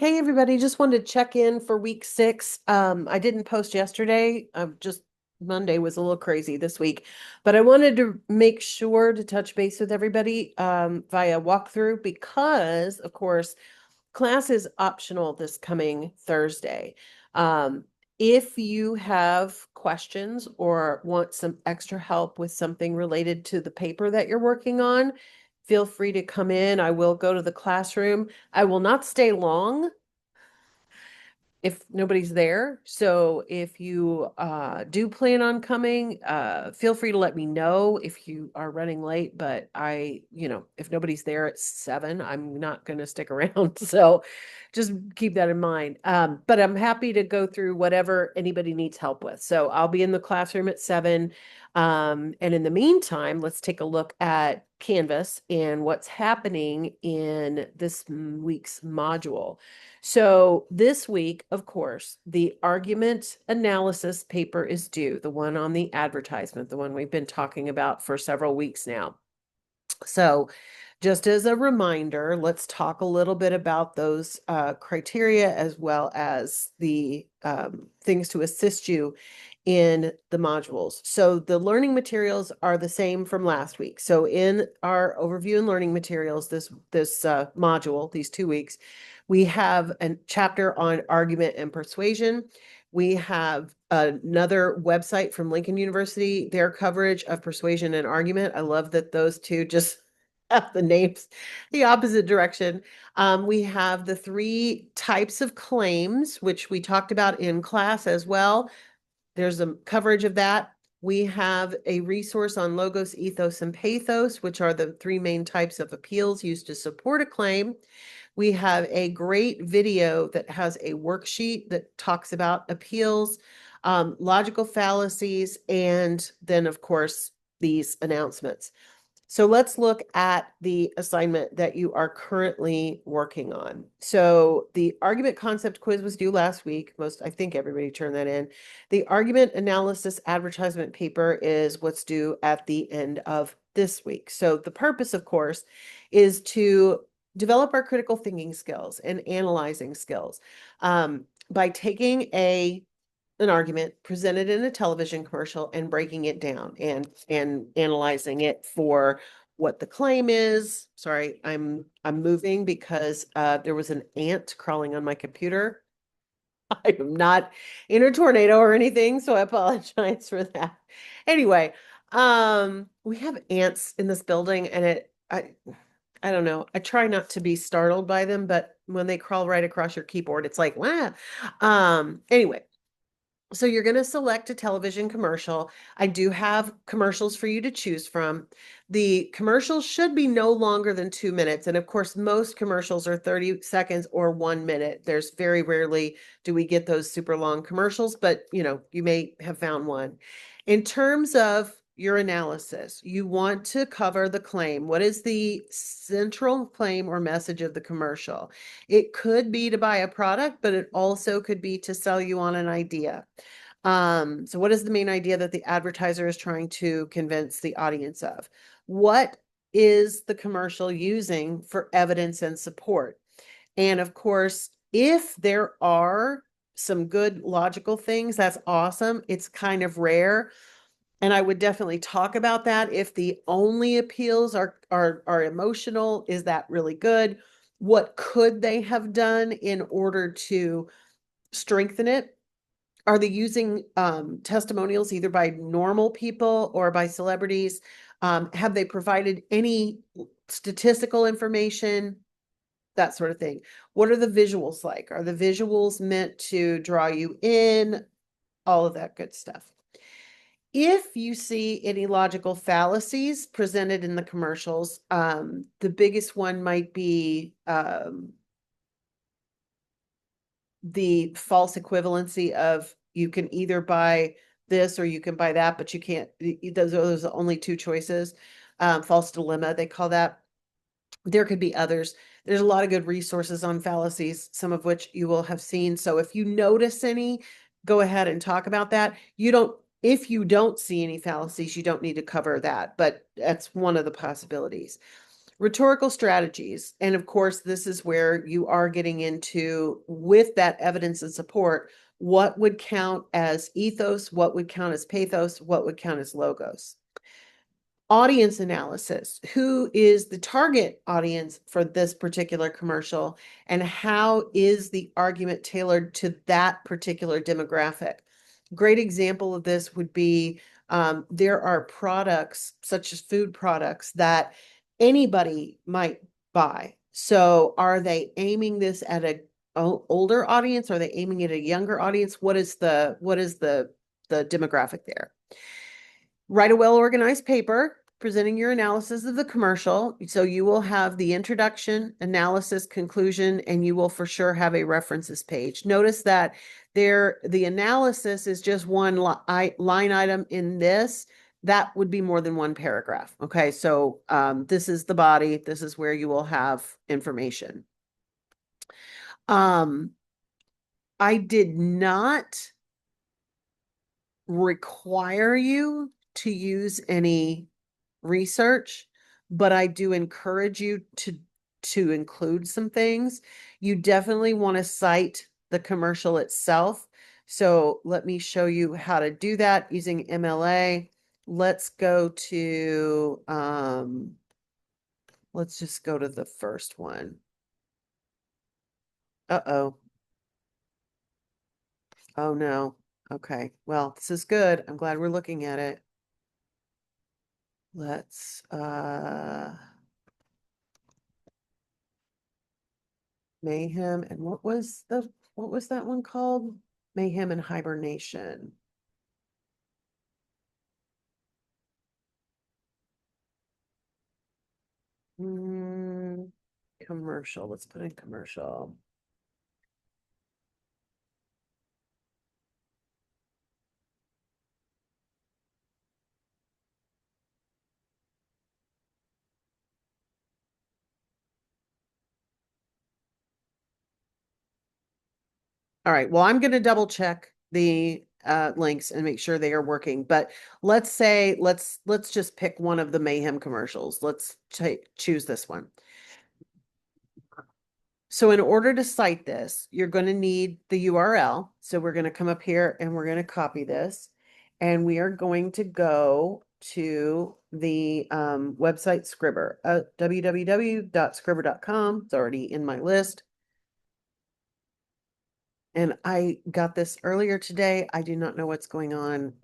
Hey everybody, just wanted to check in for week 6. I didn't post yesterday. Just Monday was a little crazy this week, but I wanted to make sure to touch base with everybody via walkthrough because, of course, class is optional this coming Thursday. Um, if you have questions or want some extra help with something related to the paper that you're working on, feel free to come in. I will go to the classroom. I will not stay long if nobody's there. So if you do plan on coming, feel free to let me know if you are running late. But if nobody's there at 7, I'm not going to stick around. So just keep that in mind. But I'm happy to go through whatever anybody needs help with. So I'll be in the classroom at 7. And in the meantime, let's take a look at Canvas and what's happening in this week's module. So this week, of course, the argument analysis paper is due, the one on the advertisement, the one we've been talking about for several weeks now. So just as a reminder, let's talk a little bit about those criteria as well as the things to assist you in the modules. So the learning materials are the same from last week. So in our overview and learning materials, this module, these 2 weeks, we have a chapter on argument and persuasion. We have another website from Lincoln University, their coverage of persuasion and argument. I love that those two just have the names the opposite direction. We have the 3 types of claims, which we talked about in class as well. There's a coverage of that. We have a resource on logos, ethos, and pathos, which are the 3 main types of appeals used to support a claim. We have a great video that has a worksheet that talks about appeals, logical fallacies, and then, of course, these announcements. So let's look at the assignment that you are currently working on. So the argument concept quiz was due last week. I think everybody turned that in. The argument analysis advertisement paper is what's due at the end of this week. So the purpose, of course, is to develop our critical thinking skills and analyzing skills by taking an argument presented in a television commercial and breaking it down and analyzing it for what the claim is. Sorry, I'm moving because there was an ant crawling on my computer. I am not in a tornado or anything, so I apologize for that. Anyway, we have ants in this building and I don't know. I try not to be startled by them, but when they crawl right across your keyboard, it's like, wow. Anyway, so you're going to select a television commercial. I do have commercials for you to choose from. The commercials should be no longer than 2 minutes. And of course, most commercials are 30 seconds or 1 minute. There's very rarely do we get those super long commercials, but you may have found one. In terms of your analysis, you want to cover the claim. What is the central claim or message of the commercial? It could be to buy a product, but it also could be to sell you on an idea. So what is the main idea that the advertiser is trying to convince the audience of? What is the commercial using for evidence and support? And of course, if there are some good logical things, that's awesome. It's kind of rare. And I would definitely talk about that. If the only appeals are emotional, is that really good? What could they have done in order to strengthen it? Are they using testimonials either by normal people or by celebrities? Have they provided any statistical information? That sort of thing. What are the visuals like? Are the visuals meant to draw you in? All of that good stuff. If you see any logical fallacies presented in the commercials, the biggest one might be the false equivalency of you can either buy this or you can buy that, but you can't. Those are the only 2 choices. False dilemma, they call that. There could be others. There's a lot of good resources on fallacies, some of which you will have seen. So if you notice any, go ahead and talk about that. If you don't see any fallacies, you don't need to cover that, but that's one of the possibilities. Rhetorical strategies. And of course, this is where you are getting into, with that evidence and support, what would count as ethos, what would count as pathos, what would count as logos. Audience analysis. Who is the target audience for this particular commercial, and how is the argument tailored to that particular demographic? Great example of this would be there are products such as food products that anybody might buy. So are they aiming this at a older audience? Are they aiming at a younger audience? What is the demographic there? Write a well-organized paper presenting your analysis of the commercial. So you will have the introduction, analysis, conclusion, and you will for sure have a references page. Notice that the analysis is just one line item in this. That would be more than one paragraph. Okay, so this is the body. This is where you will have information. I did not require you to use any research, but I do encourage you to include some things. You definitely want to cite the commercial itself. So let me show you how to do that using MLA. Let's go to let's just go to the first one. Uh-oh. Oh no. Okay. Well, this is good. I'm glad we're looking at it. Let's Mayhem, and what was that one called? Mayhem and Hibernation. Commercial. Let's put in commercial. All right. Well, I'm going to double check the links and make sure they are working. But let's say let's just pick one of the Mayhem commercials. Let's choose this one. So in order to cite this, you're going to need the URL. So we're going to come up here and we're going to copy this, and we are going to go to the website Scribr, www.scribr.com. It's already in my list. And I got this earlier today. I do not know what's going on.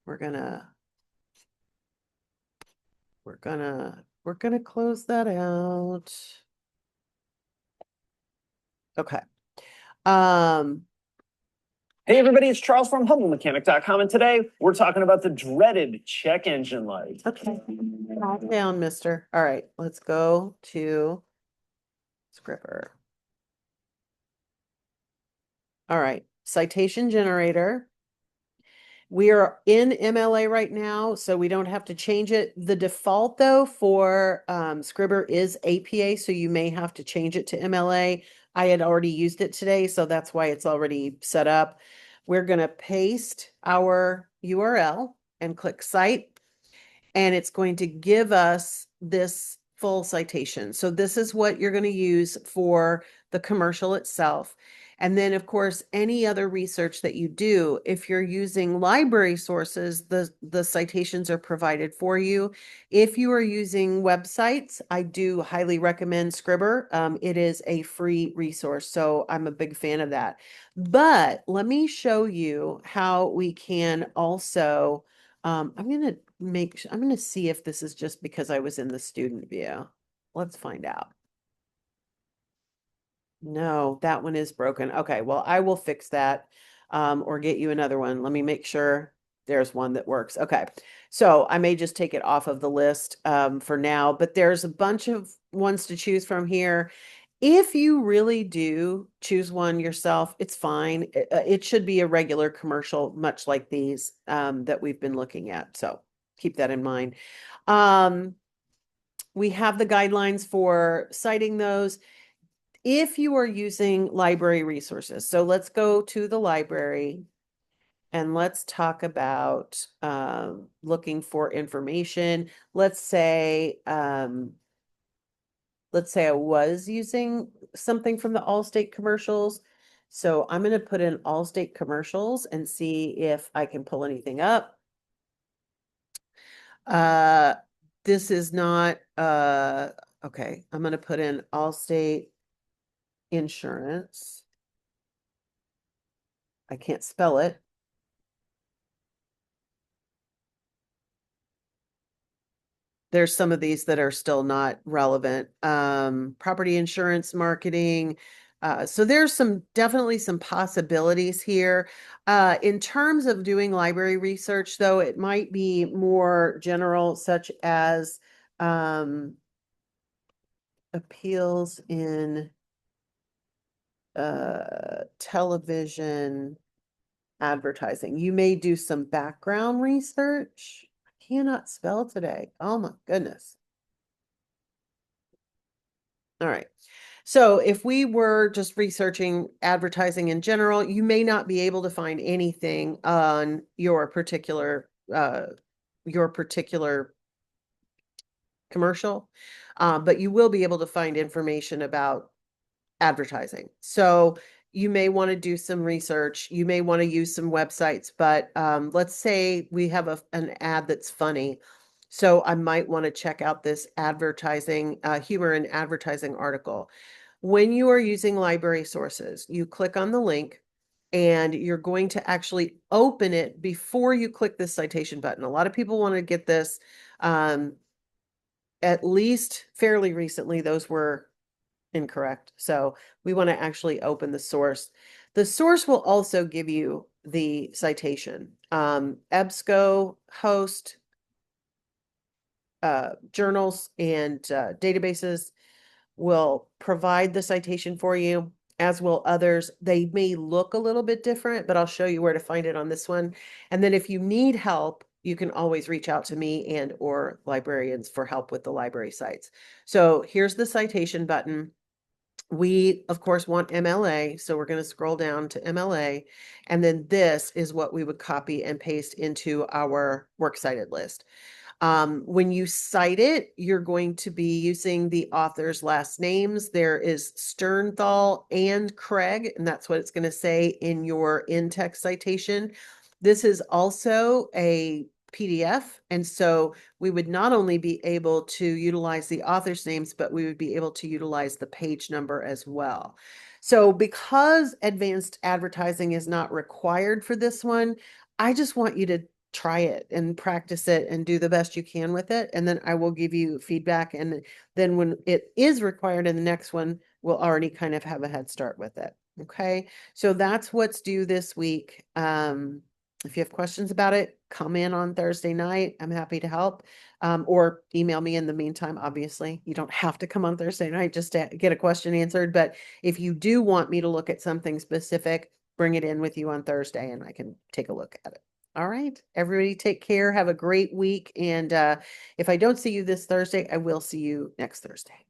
We're gonna close that out. Okay. Hey everybody, it's Charles from HumbleMechanic.com, and today we're talking about the dreaded check engine light. Okay. Calm down, mister. All right, let's go to Scribr. All right, citation generator. We are in MLA right now, so we don't have to change it. The default, though, for Scribr is APA, so you may have to change it to MLA. I had already used it today, so that's why it's already set up. We're going to paste our URL and click Cite, and it's going to give us this full citation. So this is what you're going to use for the commercial itself. And then, of course, any other research that you do, if you're using library sources, the citations are provided for you. If you are using websites, I do highly recommend Scribr. It is a free resource, so I'm a big fan of that. But let me show you how we can also, I'm going to see if this is just because I was in the student view. Let's find out. No, that one is broken. Okay, well, I will fix that or get you another one. Let me make sure there's one that works. Okay, so I may just take it off of the list for now, but there's a bunch of ones to choose from here. If you really do choose one yourself, it's fine. It should be a regular commercial, much like these that we've been looking at. So keep that in mind. We have the guidelines for citing those. If you are using library resources, so let's go to the library and let's talk about looking for information. Let's say I was using something from the Allstate commercials. So I'm going to put in Allstate commercials and see if I can pull anything up. Uh, this is not, okay, I'm going to put in Allstate insurance. I can't spell it. There's some of these that are still not relevant. Property insurance marketing. So there's definitely some possibilities here. In terms of doing library research, though, it might be more general, such as appeals in television advertising. You may do some background research. I cannot spell today. Oh my goodness. All right. So if we were just researching advertising in general, you may not be able to find anything on your particular commercial, but you will be able to find information about advertising. So you may want to do some research. You may want to use some websites, but let's say we have an ad that's funny. So I might want to check out this advertising, humor in advertising article. When you are using library sources, you click on the link and you're going to actually open it before you click this citation button. A lot of people want to get this, at least fairly recently, those were incorrect. So we want to actually open the source. The source will also give you the citation. EBSCO host journals and databases will provide the citation for you, as will others. They may look a little bit different, but I'll show you where to find it on this one. And then if you need help, you can always reach out to me and or librarians for help with the library sites. So here's the citation button. We, of course, want MLA, so we're going to scroll down to MLA, and then this is what we would copy and paste into our works cited list. When you cite it, you're going to be using the author's last names. There is Sternthal and Craig, and that's what it's going to say in your in-text citation. This is also a PDF, and so we would not only be able to utilize the author's names, but we would be able to utilize the page number as well. So because advanced advertising is not required for this one, I just want you to try it and practice it and do the best you can with it. And then I will give you feedback. And then when it is required in the next one, we'll already kind of have a head start with it. Okay. So that's what's due this week. If you have questions about it, come in on Thursday night. I'm happy to help. Or email me in the meantime. Obviously, you don't have to come on Thursday night just to get a question answered. But if you do want me to look at something specific, bring it in with you on Thursday and I can take a look at it. All right. Everybody take care. Have a great week. And if I don't see you this Thursday, I will see you next Thursday.